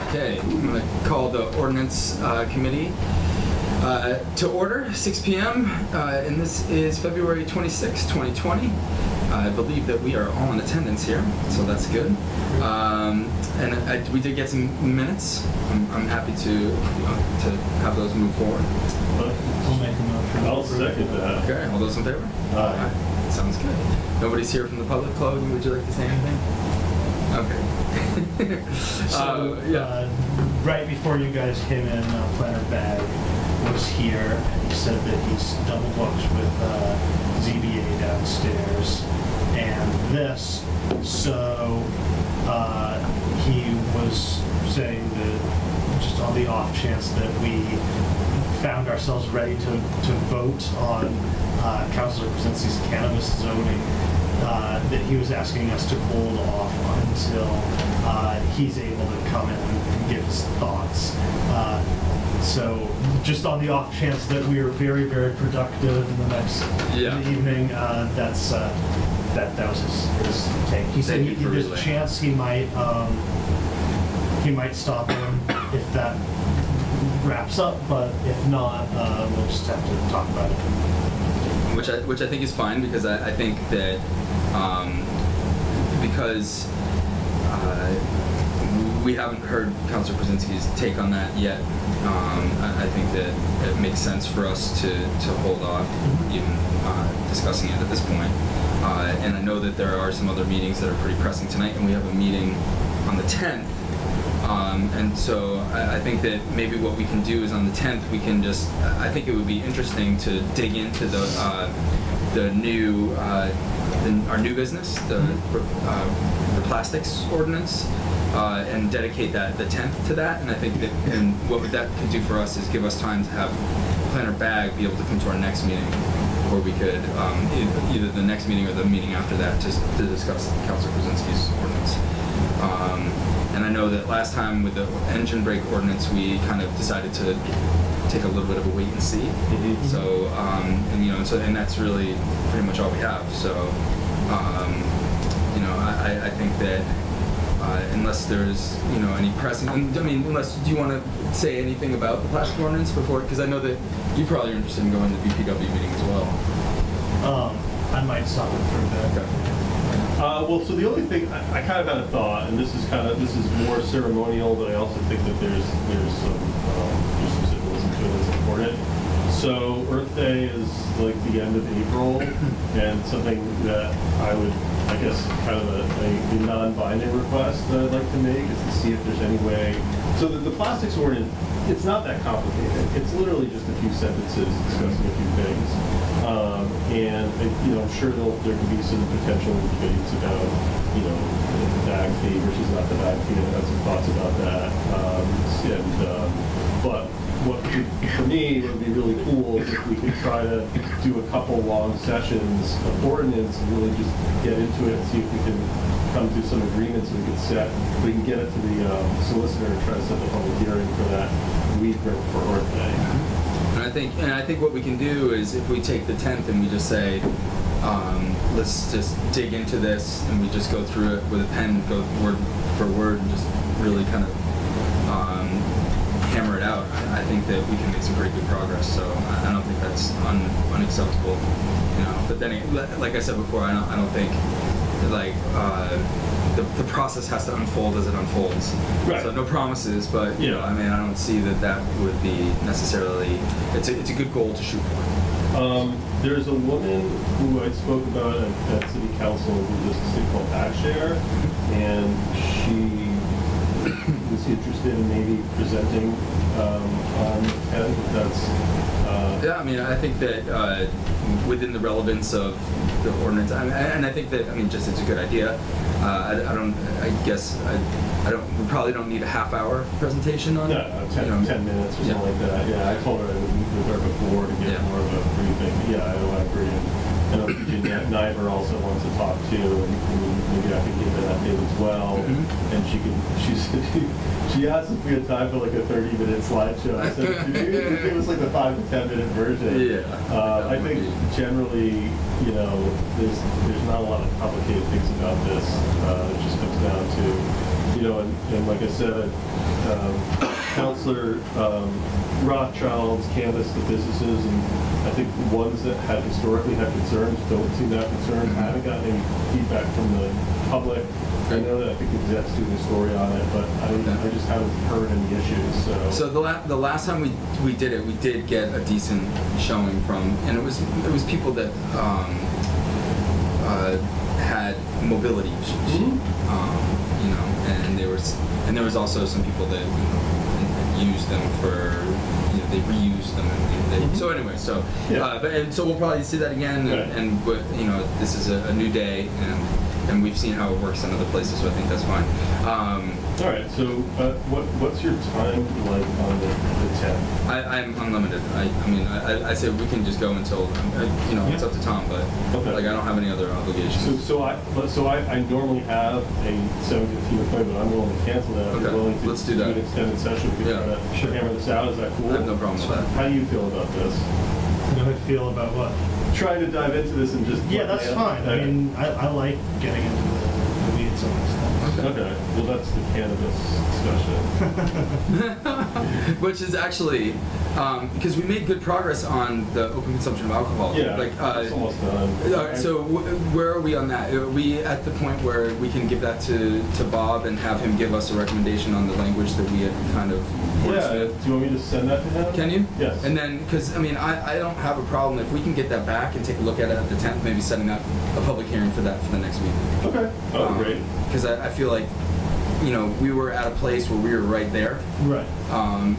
Okay, I'm going to call the Ordinance Committee to order, 6 p.m., and this is February 26, 2020. I believe that we are all in attendance here, so that's good. We did get some minutes. I'm happy to have those move forward. I'll make a motion. I'll second that. Okay, all those in favor? Aye. Sounds good. Nobody's here from the public, Chloe. Would you like to say anything? Okay. Right before you guys came in, Planner Bag was here, and he said that he's double booked with ZBA downstairs and this. So he was saying that just on the off chance that we found ourselves ready to vote on Councilor Krasinski's cannabis zoning, that he was asking us to hold off until he's able to come in and give his thoughts. So just on the off chance that we are very, very productive in the next in the evening, that was his take. He said there's a chance he might stop in if that wraps up, but if not, we'll just have to talk about it. Which I think is fine, because I think that because we haven't heard Councilor Krasinski's take on that yet. I think that it makes sense for us to hold off even discussing it at this point. And I know that there are some other meetings that are pretty pressing tonight, and we have a meeting on the 10th. And so I think that maybe what we can do is on the 10th we can just, I think it would be interesting to dig into the new, our new business, the plastics ordinance, and dedicate the 10th to that. And I think that, and what that could do for us is give us time to have Planner Bag be able to come to our next meeting, or we could either the next meeting or the meeting after that to discuss Councilor Krasinski's ordinance. And I know that last time with the engine brake ordinance, we kind of decided to take a little bit of a wait and see. Mm-hmm. So, and that's really pretty much all we have. So, I think that unless there's, any pressing, do you want to say anything about the plastic ordinance before? Because I know that you probably are interested in going to the BPW meeting as well. I might stop it for a bit. Okay. So the only thing I kind of had a thought, and this is more ceremonial, but I also think that there's some symbolism to it that's important. So Earth Day is like the end of April, and something that I would, I guess, kind of a non-binding request that I'd like to make is to see if there's any way. So the plastics ordinance, it's not that complicated. It's literally just a few sentences discussing a few things. And I'm sure there could be some potential debates about, the bag fee versus not the bag fee, and I had some thoughts about that. But for me, what would be really cool is if we could try to do a couple long sessions of ordinance and really just get into it and see if we can come to some agreements we can get it to the solicitor and try to set the public hearing for that week for Earth Day. And I think what we can do is if we take the 10th and we just say, let's just dig into this, and we just go through it with a pen, go word for word, and just really kind of hammer it out. I think that we can make some pretty good progress. So I don't think that's unacceptable. But then, like I said before, I don't think the process has to unfold as it unfolds. Right. So no promises, but I don't see that would be necessarily. It's a good goal to shoot for. There's a woman who I spoke about at City Council who does this thing called AgShare, and she was interested in maybe presenting on the 10th. I think that within the relevance of the ordinance, and I think that just it's a good idea. We probably don't need a half-hour presentation on it. No, 10 minutes or something like that. Yeah, I told her I would meet with her before to get more of a briefing. Yeah, I agree. And Virginia Niver also wants to talk to, and maybe I could give her that date as well. Mm-hmm. And she asked if we had time for like a 30-minute slideshow. I said, it was like the 5 to 10 minute version. Yeah. I think generally, there's not a lot of complicated things about this. It just comes down to you know, and like I said, Counselor Rothschild's canvassed the businesses, and I think ones that had historically had concerns don't seem that concerned. I haven't gotten any feedback from the public. I know that I think the Gazette's doing a story on it, but I just haven't heard any issues. So the last time we did it, we did get a decent showing from, and it was people that had mobility issues, you know, and there was also some people that used them for, you know, they reused them, and so anyway, so Yeah. so we'll probably see that again, Right. and you know, this is a new day, and we've seen how it works in other places, so I think that's fine. All right. So what's your time like on the 10th? I'm unlimited. I mean, I say we can just go until, you know, it's up to Tom, but Okay. like I don't have any other obligations. So I normally have a 7:15 appointment. I'm willing to cancel that. Okay, I'm willing to let's do that. an extended session. We can Yeah. try to hammer this out. Is that cool? I have no problem with that. How do you feel about this? How do I feel about what? Trying to dive into this and just Yeah, that's fine. I mean, I like getting into the weeds on this stuff. Okay. Well, that's the cannabis discussion. Which is actually, because we made good progress on the open consumption of alcohol. Yeah. Like, it's almost done. so where are we on that? Are we at the point where we can give that to Bob and have him give us a recommendation on the language that we had kind of Yeah. wordsmithed? Do you want me to send that to him? Can you? Yes. And then, because I mean, I don't have a problem if we can get that back and take a look at it at the 10th, maybe setting up a public hearing for that for the next meeting. Okay. Oh, great. Because I feel like, you know, we were at a place where we were right there. Right.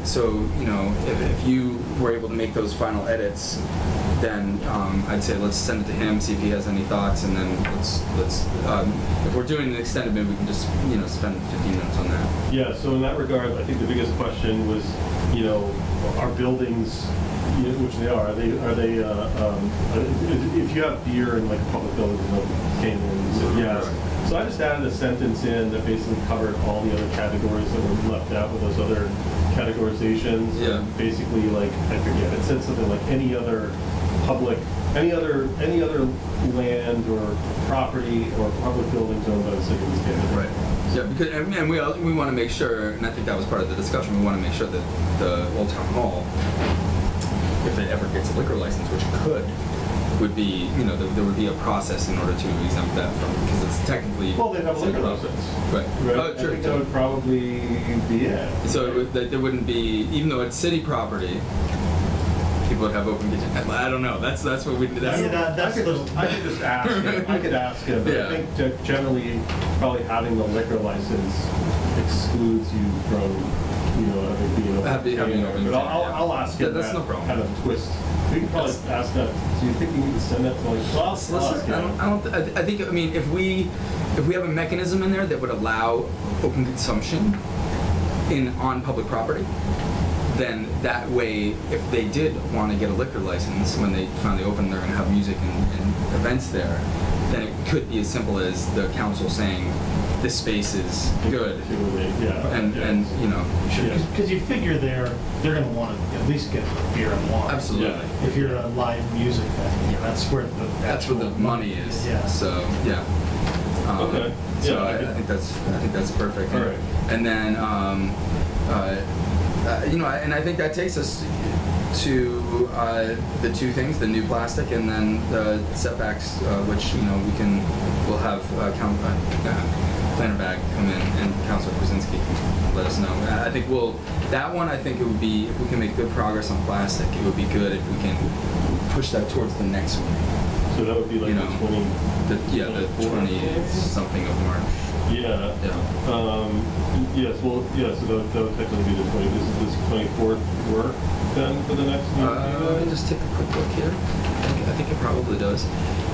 So, you know, if you were able to make those final edits, then I'd say let's send it to him, see if he has any thoughts, and then let's if we're doing an extended bid, we can just, you know, spend 15 minutes on that. Yeah, so in that regard, I think the biggest question was, you know, are buildings, you know, which they are they, if you have beer in like a public building, no came in and said yes. Right. So I just added a sentence in that basically covered all the other categories that were left out with those other categorizations. Yeah. And basically, like, I forget, it said something like any other public, any other land or property or public buildings owned by the city of Easthampton. Right. Yeah, because and we want to make sure, and I think that was part of the discussion. We want to make sure that the Old Town Hall, if it ever gets a liquor license, which it could, would be, you know, there would be a process in order to exempt that from, because it's technically. Well, they'd have a liquor city license. Right. Right? Oh, I true. think that would probably be it. So there wouldn't be, even though it's city property, people would have open kitchen. I don't know. That's what we. That's, Yeah, I could just ask him. I could ask him, but Yeah. I think that generally, probably having the liquor license excludes you from, you know, having Having open But I'll ask him. Yeah, that's that no problem. Kind of twist. We could probably ask that. Do you think you need to send that to like? Well, I'll ask him. I think. I mean, if we have a mechanism in there that would allow open consumption on public property, then that way, if they did want to get a liquor license when they finally open, they're going to have music and events there. Then it could be as simple as the council saying, "This space is good," Yeah. and you know. Because you figure they're going to want to at least get beer and wine. Absolutely. Yeah. If you're a live music venue, that's where That's where the money is. Yeah. So yeah. Okay. So Yeah, I think that's perfect. All right. And then you know, and I think that takes us to the two things: the new plastic and then the setbacks, which, you know, we'll have Planner Bag come in and Councilor Krasinski can let us know. I think that one. I think it would be, if we can make good progress on plastic, it would be good if we can push that towards the next one. So that would be like You the know, 20. The 20-something of March. Yeah. Yeah. Yes. Well. Yeah. So that would technically be the 20. This 24th work then for the next meeting? Let me just take a quick look here. I think it probably does.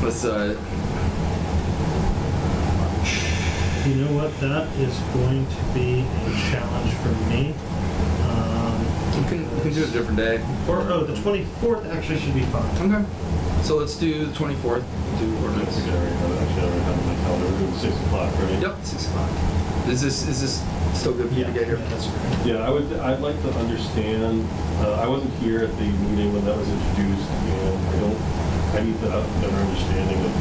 Let's. You know what? That is going to be a challenge for me. We can do it a different day. The 24th actually should be fine. Okay. So let's do the 24th. Do ordinance. Actually, I already have it on my calendar. We're doing 6 o'clock, right? Yep, 6 o'clock. Is this still good for you to get here? That's great. Yeah, I'd like to understand. I wasn't here at the meeting when that was introduced, and I need to have a better understanding of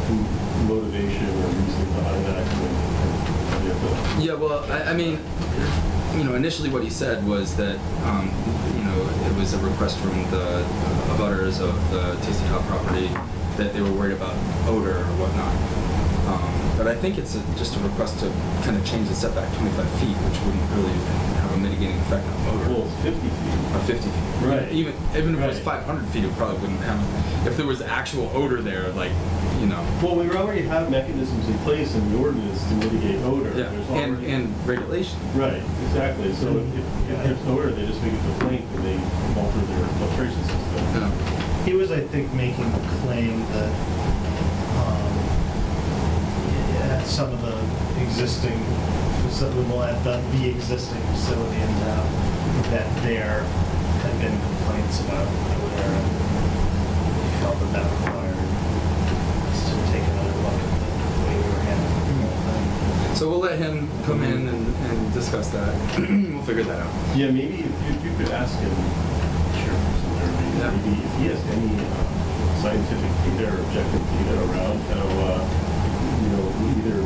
the motivation or reasoning behind that. Yeah, well, I mean, initially what he said was that, it was a request from the abutters of the Tasty Top property that they were worried about odor or whatnot. But I think it's just a request to kind of change the setback 25 feet, which wouldn't really have a mitigating effect on odor. Well, it's 50 feet. Or 50 feet. Right. Even if it was Right. 500 feet, it probably wouldn't have. If there was actual odor there, Well, we already have mechanisms in place in the ordinance to mitigate odor. yeah, There's already, and regulation. right, exactly. So if there's odor, they just make a complaint and they alter their filtration system. Yeah. He was, I think, making the claim that at some of the existing, at the existing facility in town, that there had been complaints about odor, and he felt that required us to take another look at the way we were handling the whole thing. So we'll let him come in and discuss that. We'll figure that out. Yeah, maybe if you could ask him, Yeah. maybe if he has any scientific data or objective data around how, either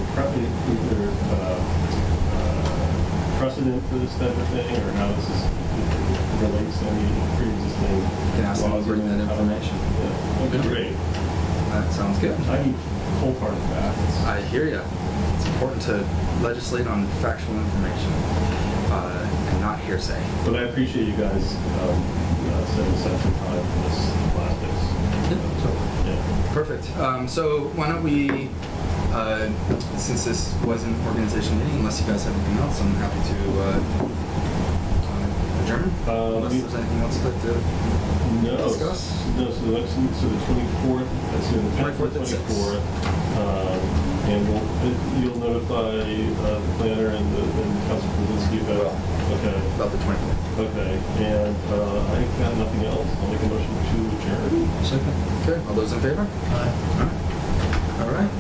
precedent for this type of thing, or how this relates to any pre-existing Can ask him to laws bring that around how- information. Yeah, that'd be Yeah. great. That sounds good. I need wholehearted facts. I hear you. It's important to legislate on factual information and not hearsay. But I appreciate you guys setting aside some time for this last bit. Yeah. Perfect. So why don't we, since this was an organization meeting, unless you guys have anything else, I'm happy to adjourn. Unless there's anything else you'd like to No. discuss. No, so the 24th, that's in the 24th at 6. 24th. And you'll notify the planner and Council Krasinski about, okay. About the 24th. Okay, and I've got nothing else. I'll make a motion to adjourn. Second. Okay. All those in favor? Aye. All right.